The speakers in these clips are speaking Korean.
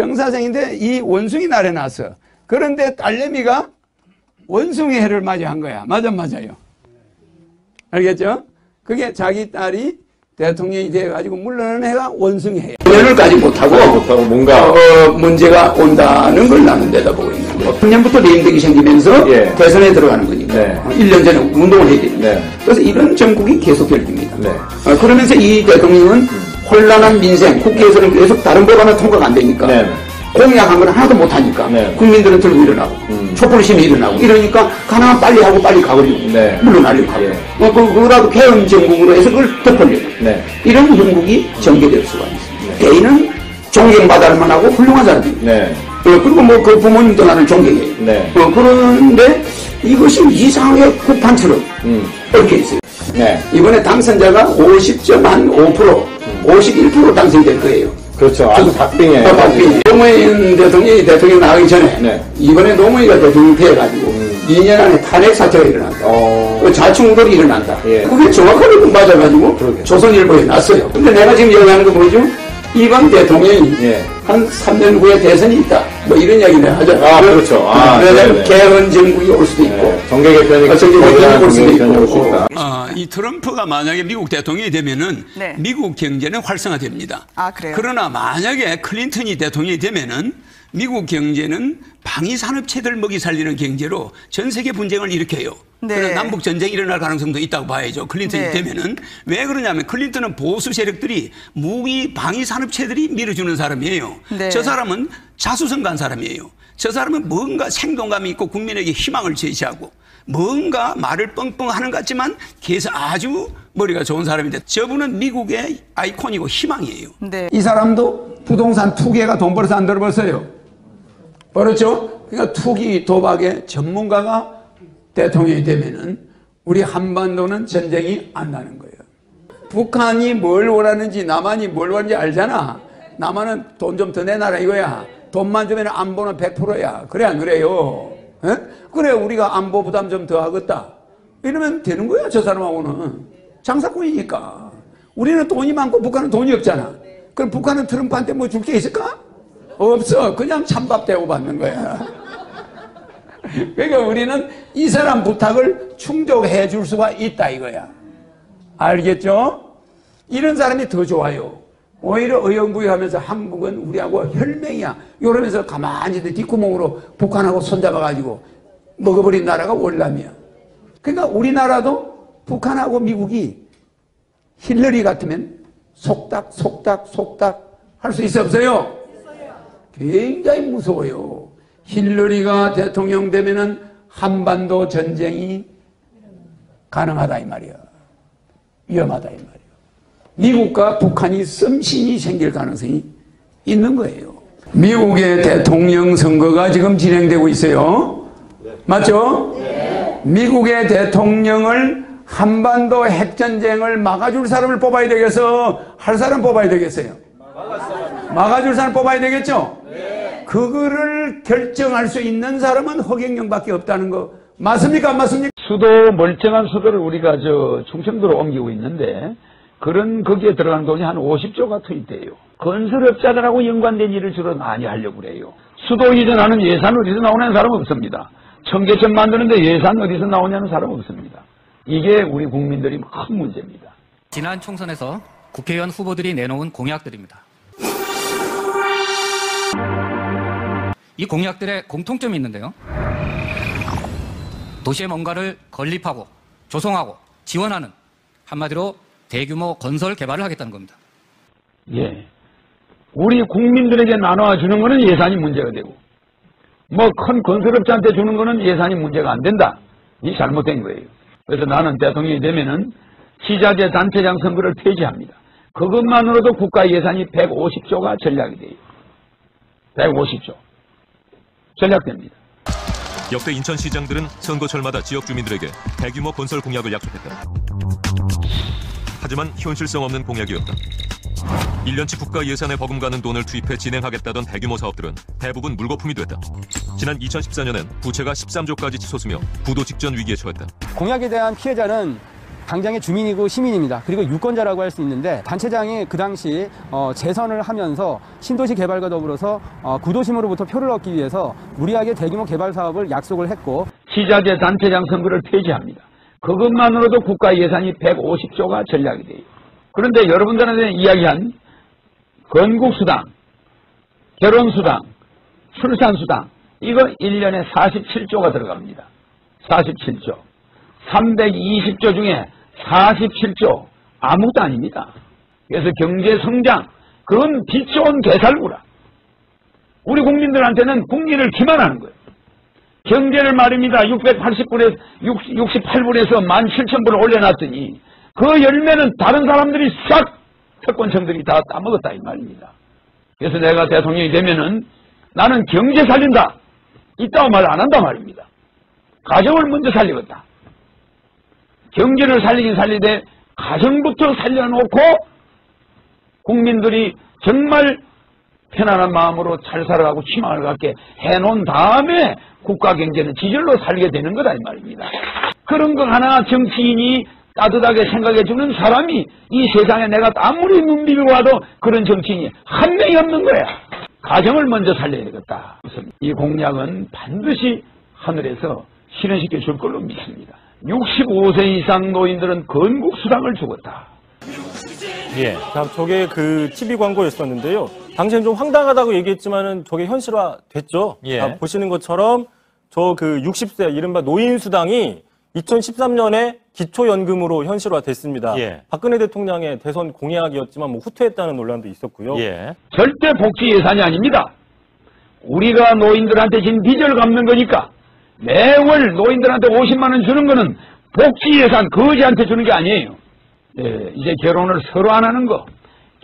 정사생인데 이 원숭이 날에 났어. 그런데 딸내미가 원숭이 해를 맞이한 거야. 맞아요. 알겠죠? 그게 자기 딸이 대통령이 돼가지고 물러나는 해가 원숭이 해야. 연을 가지 못하고 뭔가 문제가 온다는 걸 나는 내다보고 있는 거예요. 작년부터 내임덕이 생기면서 예. 대선에 들어가는 거니까. 네. 1년 전에 운동을 해야 됩니다. 네. 그래서 이런 정국이 계속 열립니다. 네. 그러면서 이 대통령은 혼란한 민생, 국회에서는 계속 다른 법안은 통과가 안 되니까 네. 공약한 건 하나도 못하니까 네. 국민들은 들고 일어나고 촛불심이 일어나고 이러니까 가능한 빨리 하고 빨리 가버리고 네. 물러나려고 하고 예. 그거라도 개헌 정국으로 해서 그걸 덮으려고 네. 이런 형국이 전개될 수가 있습니다. 개인은 존경받을 만하고 훌륭한 사람입니다. 네. 그리고 뭐 그 부모님도 나는 존경해요. 네. 그런데 이것이 이상하게 구판처럼 얽혀 있어요. 네. 이번에 당선자가 50.5%, 51% 당선될 거예요. 그렇죠. 아주 박빙이에요. 박빙. 노무현 대통령이 대통령 나가기 전에 네. 이번에 노무현이가 대통령 돼가지고 2년 안에 탄핵 사태가 일어난다. 자충우돌이 일어난다. 예. 그게 정확하게 맞아가지고 그러게. 조선일보에 났어요. 근데 내가 지금 얘기하는 거 뭐죠? 이번 대통령이 예. 한 3년 후에 대선이 있다. 뭐 이런 이야기를 하잖아요. 아, 그렇죠. 왜냐하면 개헌 정국이 올 수도 있고. 네. 정계 개편이 정계 올 수도 개편이 올 수 있고. 있다. 이 트럼프가 만약에 미국 대통령이 되면은 네. 미국 경제는 활성화됩니다. 아, 그래요? 그러나 만약에 클린턴이 대통령이 되면은 미국 경제는 방위 산업체들 먹이 살리는 경제로 전 세계 분쟁을 일으켜요. 네. 그래서 남북 전쟁이 일어날 가능성도 있다고 봐야죠. 클린턴이 네. 되면은. 왜 그러냐면 클린턴은 보수 세력들이 무기 방위 산업체들이 밀어주는 사람이에요. 네. 저 사람은 자수성가한 사람이에요. 저 사람은 뭔가 생동감이 있고 국민에게 희망을 제시하고 뭔가 말을 뻥뻥 하는 것 같지만 계속 아주 머리가 좋은 사람인데 저분은 미국의 아이콘이고 희망이에요. 네. 이 사람도 부동산 투기가 돈 벌어서 안 벌었어요. 벌었죠? 그러니까 투기 도박의 전문가가 대통령이 되면은 우리 한반도는 전쟁이 안 나는 거예요. 북한이 뭘 원하는지 남한이 뭘 원하는지 알잖아. 남한은 돈 좀 더 내놔라 이거야. 돈만 주면 안보는 100%야. 그래 안 그래요? 에? 그래 우리가 안보 부담 좀 더 하겠다. 이러면 되는 거야. 저 사람하고는. 장사꾼이니까. 우리는 돈이 많고 북한은 돈이 없잖아. 그럼 북한은 트럼프한테 뭐 줄 게 있을까? 없어. 그냥 찬밥 대고 받는 거야. 그러니까 우리는 이 사람 부탁을 충족해 줄 수가 있다 이거야. 알겠죠? 이런 사람이 더 좋아요. 오히려 의연부여하면서 한국은 우리하고 혈맹이야. 이러면서 가만히 뒷구멍으로 북한하고 손잡아가지고 먹어버린 나라가 월남이야. 그러니까 우리나라도 북한하고 미국이 힐러리 같으면 속닥 할 수 있어 없어요? 굉장히 무서워요. 힐러리가 대통령 되면은 한반도 전쟁이 가능하다 이 말이야. 위험하다 이 말이야. 미국과 북한이 썸씽이 생길 가능성이 있는 거예요. 미국의 대통령 선거가 지금 진행되고 있어요. 맞죠? 미국의 대통령을 한반도 핵전쟁을 막아줄 사람을 뽑아야 되겠어? 할 사람 뽑아야 되겠어요? 막아줄 사람 뽑아야 되겠죠? 그거를 결정할 수 있는 사람은 허경영밖에 없다는 거 맞습니까? 안 맞습니까? 수도, 멀쩡한 수도를 우리가 충청도로 옮기고 있는데 거기에 들어가는 돈이 한 50조가 투입돼요. 건설업자들하고 연관된 일을 주로 많이 하려고 그래요. 수도 이전하는 예산 어디서 나오냐는 사람 없습니다. 청계천 만드는데 예산 어디서 나오냐는 사람 없습니다. 이게 우리 국민들이 큰 문제입니다. 지난 총선에서 국회의원 후보들이 내놓은 공약들입니다. 이 공약들의 공통점이 있는데요. 도시에 뭔가를 건립하고 조성하고 지원하는 한마디로 대규모 건설 개발을 하겠다는 겁니다. 예. 우리 국민들에게 나눠주는 거는 예산이 문제가 되고 큰 건설업자한테 주는 거는 예산이 문제가 안 된다. 이 잘못된 거예요. 그래서 나는 대통령이 되면은 시작의 단체장 선거를 폐지합니다. 그것만으로도 국가 예산이 150조가 전략이 돼요. 150조. 전략됩니다. 역대 인천시장들은 선거철마다 지역 주민들에게 대규모 건설 공약을 약속했다. 하지만 현실성 없는 공약이었다. 1년치 국가 예산에 버금가는 돈을 투입해 진행하겠다던 대규모 사업들은 대부분 물거품이 됐다. 지난 2014년엔 부채가 13조까지 치솟으며 부도 직전 위기에 처했다. 공약에 대한 피해자는 당장의 주민이고 시민입니다. 그리고 유권자라고 할 수 있는데 단체장이 그 당시 재선을 하면서 신도시 개발과 더불어서 구도심으로부터 표를 얻기 위해서 무리하게 대규모 개발 사업을 약속을 했고 시작의 단체장 선거를 폐지합니다. 그것만으로도 국가 예산이 150조가 전략이 돼요. 그런데 여러분들한테 이야기한 건국수당, 결혼수당, 출산수당 이거 1년에 47조가 들어갑니다. 47조. 320조 중에 47조 아무것도 아닙니다. 그래서 경제성장 그건 빛 좋은 개살구라. 우리 국민들한테는 국리를 기만하는 거예요. 경제를 말입니다. 680불에서 68불에서 17,000불을 올려놨더니 그 열매는 다른 사람들이 싹 특권층들이 다 따먹었다 이 말입니다. 그래서 내가 대통령이 되면은 나는 경제 살린다. 이따고 말 안 한단 말입니다. 가정을 먼저 살리겠다. 경제를 살리긴 살리되 가정부터 살려놓고 국민들이 정말 편안한 마음으로 잘 살아가고 희망을 갖게 해놓은 다음에 국가 경제는 지절로 살게 되는 거다 이 말입니다. 그런 거 하나 정치인이 따뜻하게 생각해주는 사람이 이 세상에 내가 아무리 눈 비비고 와도 그런 정치인이 한 명이 없는 거야. 가정을 먼저 살려야 되겠다. 이 공약은 반드시 하늘에서 실현시켜 줄 걸로 믿습니다. 65세 이상 노인들은 건국수당을 주겠다. 예, 저게 그 TV 광고였었는데요. 당시엔 좀 황당하다고 얘기했지만은 저게 현실화 됐죠. 예. 보시는 것처럼 저 그 60세 이른바 노인수당이 2013년에 기초연금으로 현실화 됐습니다. 예. 박근혜 대통령의 대선 공약이었지만 뭐 후퇴했다는 논란도 있었고요. 예. 절대 복지 예산이 아닙니다. 우리가 노인들한테 진 빚을 갚는 거니까 매월 노인들한테 50만 원 주는 거는 복지 예산 거지한테 주는 게 아니에요. 예, 이제 결혼을 서로 안 하는 거,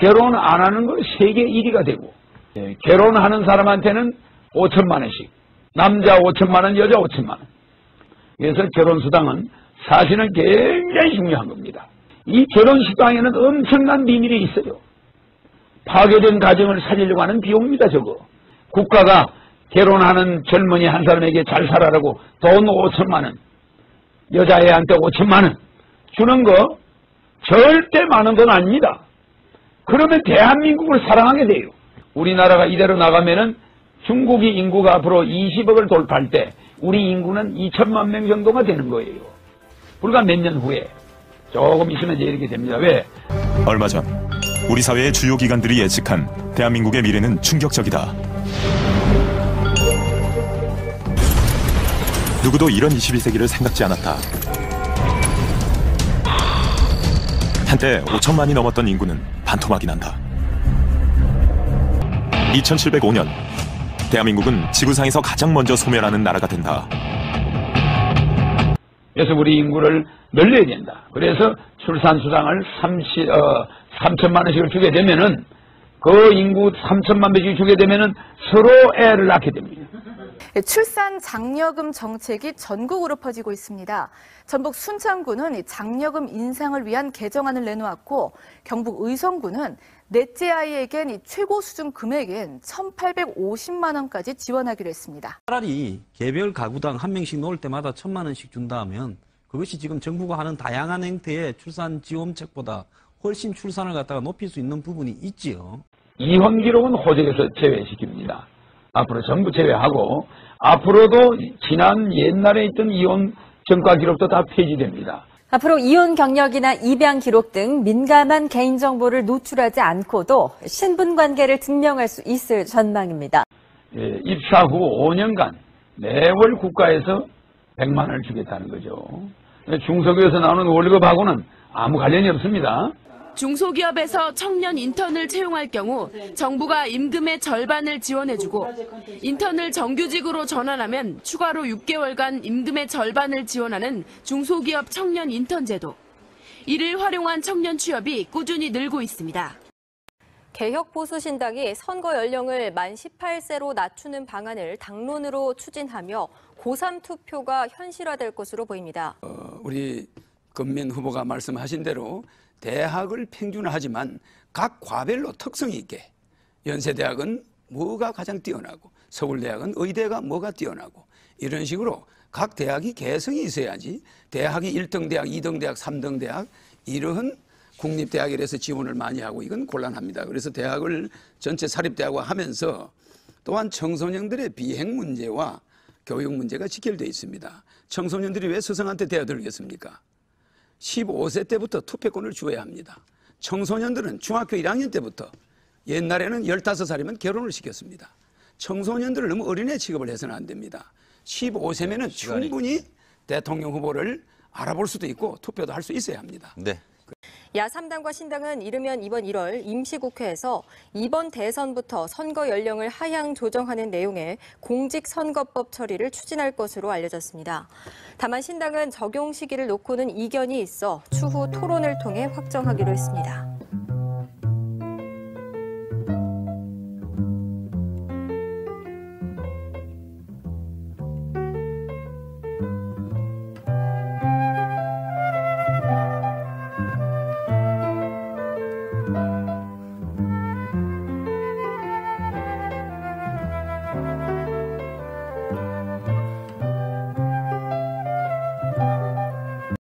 결혼 안 하는 거 세계 1위가 되고, 예, 결혼하는 사람한테는 5천만 원씩, 남자 5천만 원, 여자 5천만 원. 그래서 결혼수당은 사실은 굉장히 중요한 겁니다. 이 결혼수당에는 엄청난 비밀이 있어요. 파괴된 가정을 살리려고 하는 비용입니다, 저거. 국가가 결혼하는 젊은이 한 사람에게 잘 살아라고 돈 5천만 원, 여자애한테 5천만 원 주는 거 절대 많은 돈 아닙니다. 그러면 대한민국을 사랑하게 돼요. 우리나라가 이대로 나가면은 중국이 인구가 앞으로 20억을 돌파할 때 우리 인구는 2천만 명 정도가 되는 거예요. 불과 몇 년 후에 조금 있으면 이제 이렇게 됩니다. 왜? 얼마 전 우리 사회의 주요 기관들이 예측한 대한민국의 미래는 충격적이다. 누구도 이런 21세기를 생각지 않았다. 한때 5천만이 넘었던 인구는 반토막이 난다. 2705년 대한민국은 지구상에서 가장 먼저 소멸하는 나라가 된다. 그래서 우리 인구를 늘려야 된다. 그래서 출산수당을 3천만 원씩을 주게 되면은 그 인구 3천만 명씩 주게 되면은 서로 애를 낳게 됩니다. 출산 장려금 정책이 전국으로 퍼지고 있습니다. 전북 순창구는 장려금 인상을 위한 개정안을 내놓았고 경북 의성구는 넷째 아이에겐 최고 수준 금액인 1,850만 원까지 지원하기로 했습니다. 차라리 개별 가구당 한 명씩 놓을 때마다 1,000만 원씩 준다면 그것이 지금 정부가 하는 다양한 형태의 출산 지원책보다 훨씬 출산을 갖다가 높일 수 있는 부분이 있지요. 이혼 기록은 호적에서 제외시킵니다. 앞으로 전부 제외하고 앞으로도 지난 옛날에 있던 이혼 전과 기록도 다 폐지됩니다. 앞으로 이혼 경력이나 입양 기록 등 민감한 개인정보를 노출하지 않고도 신분관계를 증명할 수 있을 전망입니다. 예, 입사 후 5년간 매월 국가에서 100만 원을 주겠다는 거죠. 중소기업에서 나오는 월급하고는 아무 관련이 없습니다. 중소기업에서 청년 인턴을 채용할 경우 정부가 임금의 절반을 지원해주고 인턴을 정규직으로 전환하면 추가로 6개월간 임금의 절반을 지원하는 중소기업 청년 인턴 제도. 이를 활용한 청년 취업이 꾸준히 늘고 있습니다. 개혁보수신당이 선거 연령을 만 18세로 낮추는 방안을 당론으로 추진하며 고3 투표가 현실화될 것으로 보입니다. 우리 금민 후보가 말씀하신 대로 대학을 평준화하지만 각 과별로 특성이 있게 연세대학은 뭐가 가장 뛰어나고 서울대학은 의대가 뭐가 뛰어나고 이런 식으로 각 대학이 개성이 있어야지 대학이 1등 대학, 2등 대학, 3등 대학 이런 국립대학이라서 지원을 많이 하고 이건 곤란합니다. 그래서 대학을 전체 사립대학화 하면서 또한 청소년들의 비행 문제와 교육 문제가 직결되어 있습니다. 청소년들이 왜 스승한테 대어들겠습니까? 15세 때부터 투표권을 주어야 합니다. 청소년들은 중학교 1학년 때부터 옛날에는 15살이면 결혼을 시켰습니다. 청소년들을 너무 어린애 취급을 해서는 안 됩니다. 15세면은 충분히 대통령 후보를 알아볼 수도 있고 투표도 할 수 있어야 합니다. 네. 야3당과 신당은 이르면 이번 1월 임시국회에서 이번 대선부터 선거 연령을 하향 조정하는 내용의 공직선거법 처리를 추진할 것으로 알려졌습니다. 다만 신당은 적용 시기를 놓고는 이견이 있어 추후 토론을 통해 확정하기로 했습니다.